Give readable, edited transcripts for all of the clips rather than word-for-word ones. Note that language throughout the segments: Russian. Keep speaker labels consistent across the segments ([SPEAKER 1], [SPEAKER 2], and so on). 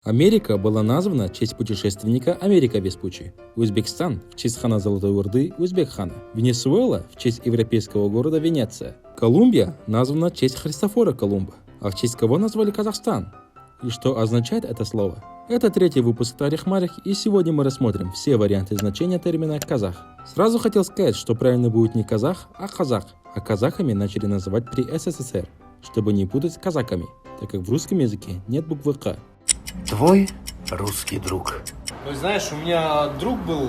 [SPEAKER 1] Америка была названа в честь путешественника Америка Веспуччи, Узбекистан в честь хана Золотой Орды Узбек-хана, Венесуэла в честь европейского города Венеция, Колумбия названа в честь Христофора Колумба, а в честь кого назвали Казахстан? И что означает это слово? Это третий выпуск Тарих Марих, и сегодня мы рассмотрим все варианты значения термина «казах». Сразу хотел сказать, что правильно будет не казах, а казах, а казахами начали называть при СССР, чтобы не путать с казаками, так как в русском языке нет буквы «к».
[SPEAKER 2] Твой русский друг.
[SPEAKER 3] Ну, знаешь, у меня друг был,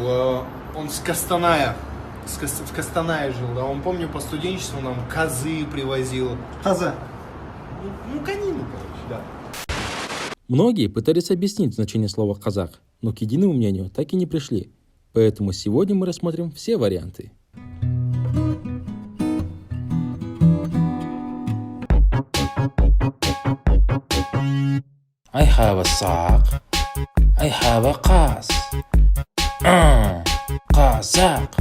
[SPEAKER 3] он с Костаная, в Костанае жил, да, он, помню, по студенчеству нам козы привозил.
[SPEAKER 4] Коза.
[SPEAKER 3] Ну, конину, короче, да.
[SPEAKER 1] Многие пытались объяснить значение слова «казах», но к единому мнению так и не пришли, поэтому сегодня мы рассмотрим все варианты.
[SPEAKER 2] I have a sock. I have a qas. Казак.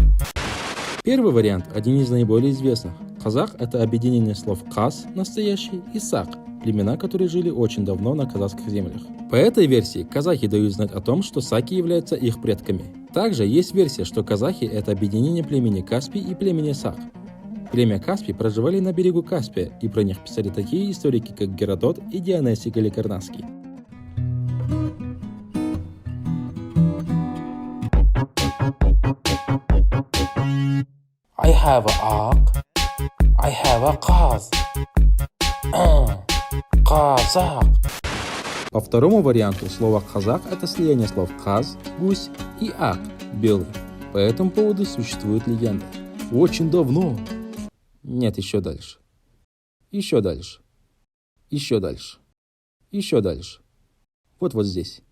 [SPEAKER 1] Первый вариант один из наиболее известных. Казах – это объединение слов «каз» – настоящий и «сак» – племена, которые жили очень давно на казахских землях. По этой версии казахи дают знать о том, что саки являются их предками. Также есть версия, что казахи – это объединение племени Каспий и племени Сак. Племя Каспий проживали на берегу Каспия, и про них писали такие историки, как Геродот и Дионисий Галикарнасский.
[SPEAKER 2] I have a ark. I have a qas. Казак.
[SPEAKER 1] По второму варианту слово «казах» – это слияние слов «каз» – гусь и «ак» – белый. По этому поводу существует легенда. Очень давно. Нет, еще дальше. Еще дальше. Еще дальше. Еще дальше. Вот здесь.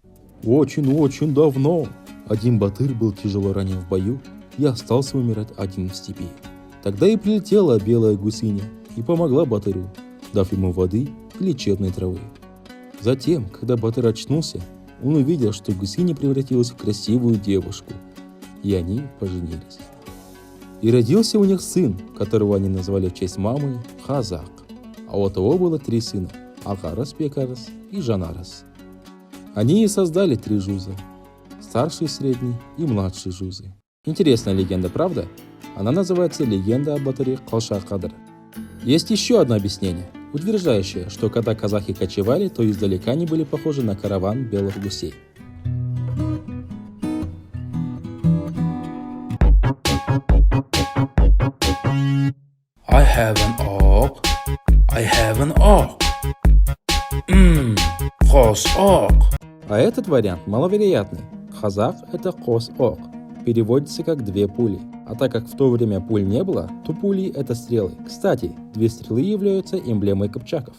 [SPEAKER 1] Очень-очень давно один батыр был тяжело ранен в бою и остался умирать один в степи. Тогда и прилетела белая гусыня и помогла батыру, дав ему воды и лечебной травы. Затем, когда батыр очнулся, он увидел, что гусыня превратилась в красивую девушку, и они поженились. И родился у них сын, которого они назвали в честь мамы Казак. А у того было 3 сына – Агарас, Пекарас и Жанарас. Они и создали 3 жуза – старший, средний и младший жузы. Интересная легенда, правда? Она называется «Легенда о батыре Калша-Кадр». Есть еще одно объяснение, утверждающее, что когда казахи кочевали, то издалека они были похожи на караван белых гусей.
[SPEAKER 2] I have an orc. I have an orc. Кос-орк.
[SPEAKER 1] А этот вариант маловероятный. Казах – это кос-ок, переводится как 2 пули. А так как в то время пуль не было, то пули – это стрелы. Кстати, 2 стрелы являются эмблемой кыпчаков.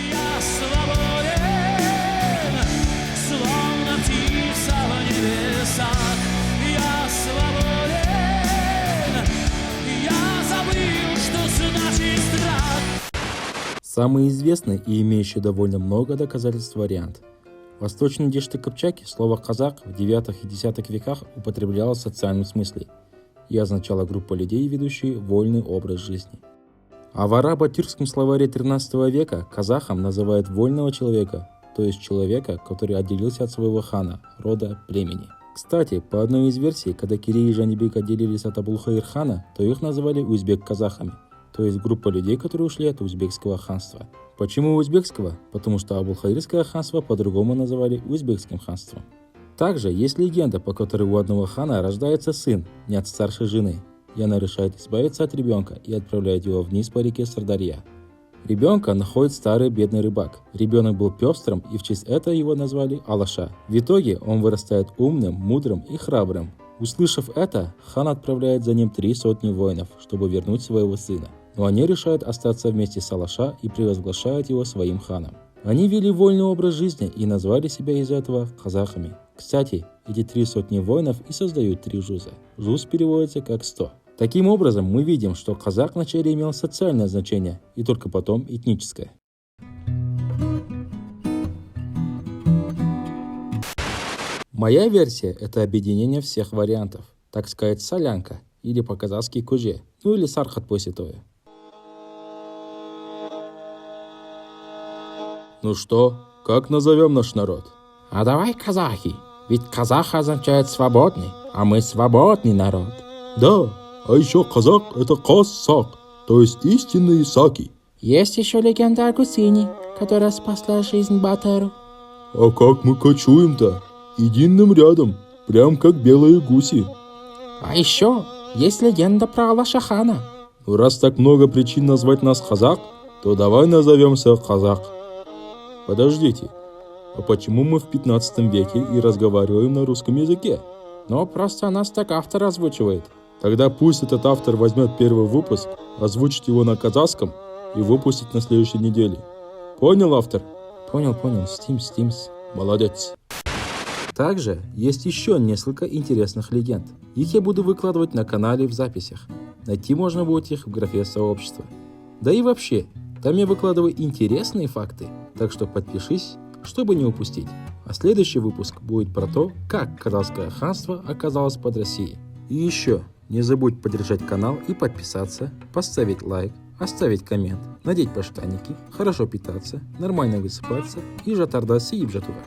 [SPEAKER 5] Я свободен, словно птица в небесах. Я свободен, я забыл, что значит страх.
[SPEAKER 1] Самый известный и имеющий довольно много доказательств вариант. В восточной дешты Кыпчаки слово «казак» в 9 и 10 веках употреблялось в социальном смысле и означало группу людей, ведущие вольный образ жизни. А в арабо-тюркском словаре 13 века казахом называют вольного человека, то есть человека, который отделился от своего хана, рода, племени. Кстати, по одной из версий, когда Кирей и Жанибек отделились от Абулхаир-хана, то их называли узбек-казахами, то есть группа людей, которые ушли от узбекского ханства. Почему узбекского? Потому что Абулхаирское ханство по-другому называли узбекским ханством. Также есть легенда, по которой у одного хана рождается сын, не от старшей жены, и она решает избавиться от ребенка и отправляет его вниз по реке Сырдарья. Ребенка находит старый бедный рыбак. Ребенок был пестрым, и в честь этого его назвали Алаша. В итоге он вырастает умным, мудрым и храбрым. Услышав это, хан отправляет за ним 300 воинов, чтобы вернуть своего сына. Но они решают остаться вместе с Алаша и превозглашают его своим ханом. Они вели вольный образ жизни и назвали себя из-за этого казахами. Кстати, эти 300 воинов и создают 3 жуза. Жуз переводится как 100. Таким образом, мы видим, что казах вначале имел социальное значение и только потом этническое. Моя версия – это объединение всех вариантов, так сказать, солянка, или по-казахски куже, ну или сархат по святое. Ну что, как назовем наш народ?
[SPEAKER 2] А давай казахи, ведь казах означает свободный, а мы свободный народ.
[SPEAKER 1] Да, а еще казак — это кассак, то есть истинный исаки.
[SPEAKER 2] Есть еще легенда о гусыне, которая спасла жизнь Батыру.
[SPEAKER 1] А как мы кочуем-то? Единым рядом, прям как белые гуси.
[SPEAKER 2] А еще есть легенда про Алашахана.
[SPEAKER 1] Ну, раз так много причин назвать нас казак, то давай назовемся казак. Подождите, а почему мы в 15 веке и разговариваем на русском языке?
[SPEAKER 2] Ну, просто нас так автор озвучивает.
[SPEAKER 1] Тогда пусть этот автор возьмет первый выпуск, озвучит его на казахском и выпустит на следующей неделе. Понял, автор?
[SPEAKER 2] Понял, стимс.
[SPEAKER 1] Молодец. Также есть еще несколько интересных легенд. Их я буду выкладывать на канале в записях. Найти можно будет их в графе сообщества. Да и вообще, там я выкладываю интересные факты, так что подпишись, чтобы не упустить. А следующий выпуск будет про то, как казахское ханство оказалось под Россией. И еще, не забудь поддержать канал и подписаться, поставить лайк, оставить коммент, надеть подштанники, хорошо питаться, нормально высыпаться и жатарда сииб жатуга.